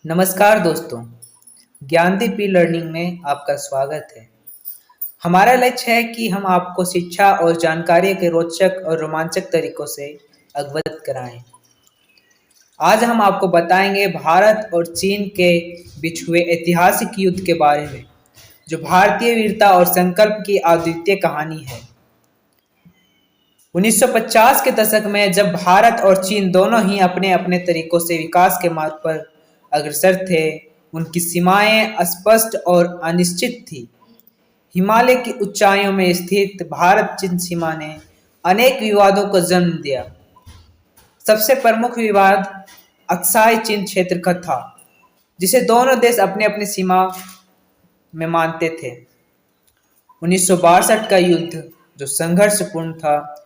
नमस्कार दोस्तों, Gyandeep e learning में आपका स्वागत है। हमारा लक्ष्य है कि हम आपको शिक्षा और जानकारी के रोचक और रोमांचक तरीकों से अवगत कराएं। आज हम आपको बताएंगे भारत और चीन के बीच हुए ऐतिहासिक युद्ध के बारे में, जो भारतीय वीरता और संकल्प की अद्वितीय कहानी है। 1950 के दशक में जब भारत और चीन दोनों ही अपने अपने तरीकों से विकास के मार्ग पर अग्रसर थे, उनकी सीमाएं अस्पष्ट और अनिश्चित थी। हिमालय की ऊंचाइयों में स्थित भारत चीन सीमा ने अनेक विवादों को जन्म दिया। सबसे प्रमुख विवाद अक्साई चीन क्षेत्र का था, जिसे दोनों देश अपने अपनी सीमा में मानते थे। 1962 का युद्ध जो संघर्षपूर्ण था।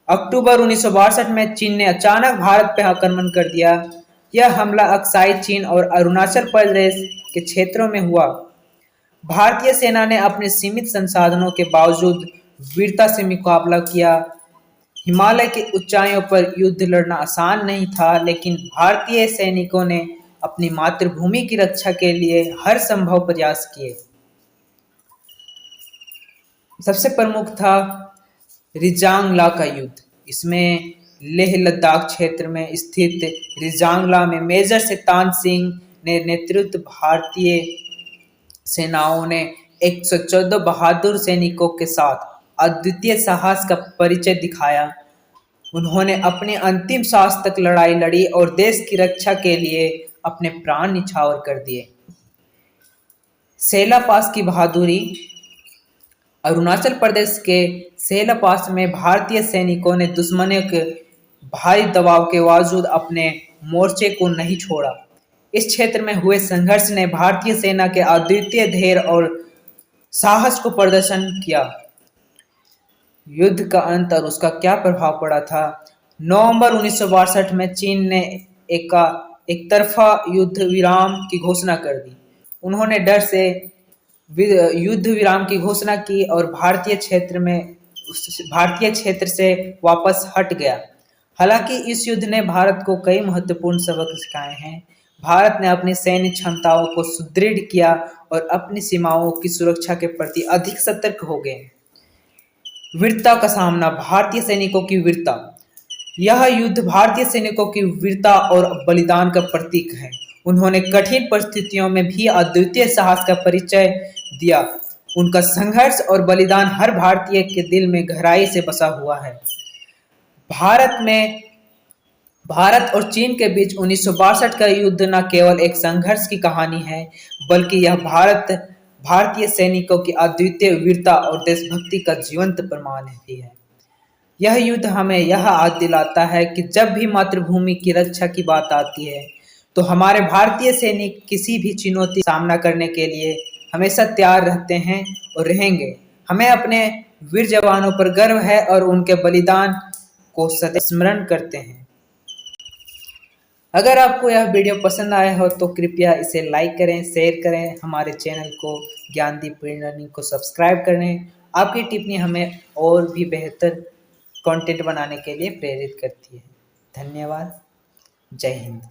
अक्टूबर 1962 में चीन ने अचानक भारत पर आक्रमण कर दिया। यह हमला अक्साई चीन और अरुणाचल प्रदेश के क्षेत्रों में हुआ। भारतीय सेना ने अपने सीमित संसाधनों के बावजूद वीरता से मुकाबला किया। हिमालय की ऊंचाइयों पर युद्ध लड़ना आसान नहीं था, लेकिन भारतीय सैनिकों ने अपनी मातृभूमि की रक्षा के लिए हर संभव प्रयास किए। सबसे प्रमुख था रिजांगला का युद्ध। इसमें लेह लद्दाख क्षेत्र में स्थित रिजांगला में मेजर सितान सिंह ने नेतृत्व भारतीय सेनाओं ने 114 बहादुर सैनिकों के साथ अद्वितीय साहस का परिचय दिखाया। उन्होंने अपने अंतिम सांस तक लड़ाई लड़ी और देश की रक्षा के लिए अपने प्राण न्यौछावर कर दिए। सेला पास की बहादुरी। अरुणाचल प्रदेश के सेला पास में भारतीय सैनिकों ने दुश्मनों के भारी दबाव के बावजूद अपने मोर्चे को नहीं छोड़ा। इस क्षेत्र में हुए संघर्ष ने भारतीय सेना के अद्वितीय धैर्य और साहस को प्रदर्शन किया। युद्ध का अंत और उसका क्या प्रभाव पड़ा था। नवंबर 1962 में चीन ने एक तरफा युद्ध विराम की घोषणा कर दी। उन्होंने डर से युद्ध विराम की घोषणा की और भारतीय क्षेत्र से वापस हट गया। हालांकि इस युद्ध ने भारत को कई महत्वपूर्ण सबक सिखाए हैं। भारत ने अपनी सैन्य क्षमताओं को सुदृढ़ किया और अपनी सीमाओं की सुरक्षा के प्रति अधिक सतर्क हो गए। वीरता का सामना। भारतीय सैनिकों की वीरता। यह युद्ध भारतीय सैनिकों की वीरता और बलिदान का प्रतीक है। उन्होंने कठिन परिस्थितियों में भी अद्वितीय साहस का परिचय दिया। उनका संघर्ष और बलिदान हर भारतीय के दिल में गहराई से बसा हुआ है। भारत और चीन के बीच 1962 का युद्ध न केवल एक संघर्ष की कहानी है, बल्कि यह भारतीय सैनिकों की अद्वितीय वीरता और देशभक्ति का जीवंत प्रमाण भी है। यह युद्ध हमें यह याद दिलाता है कि जब भी मातृभूमि की रक्षा की बात आती है, तो हमारे भारतीय सैनिक किसी भी चुनौती का सामना करने के लिए हमेशा तैयार रहते हैं और रहेंगे। हमें अपने वीर जवानों पर गर्व है और उनके बलिदान को सदैव स्मरण करते हैं। अगर आपको यह वीडियो पसंद आया हो तो कृपया इसे लाइक करें, शेयर करें। हमारे चैनल को ज्ञानदीप ई लर्निंग को सब्सक्राइब करें। आपकी टिप्पणी हमें और भी बेहतर कंटेंट बनाने के लिए प्रेरित करती है। धन्यवाद। जय हिंद।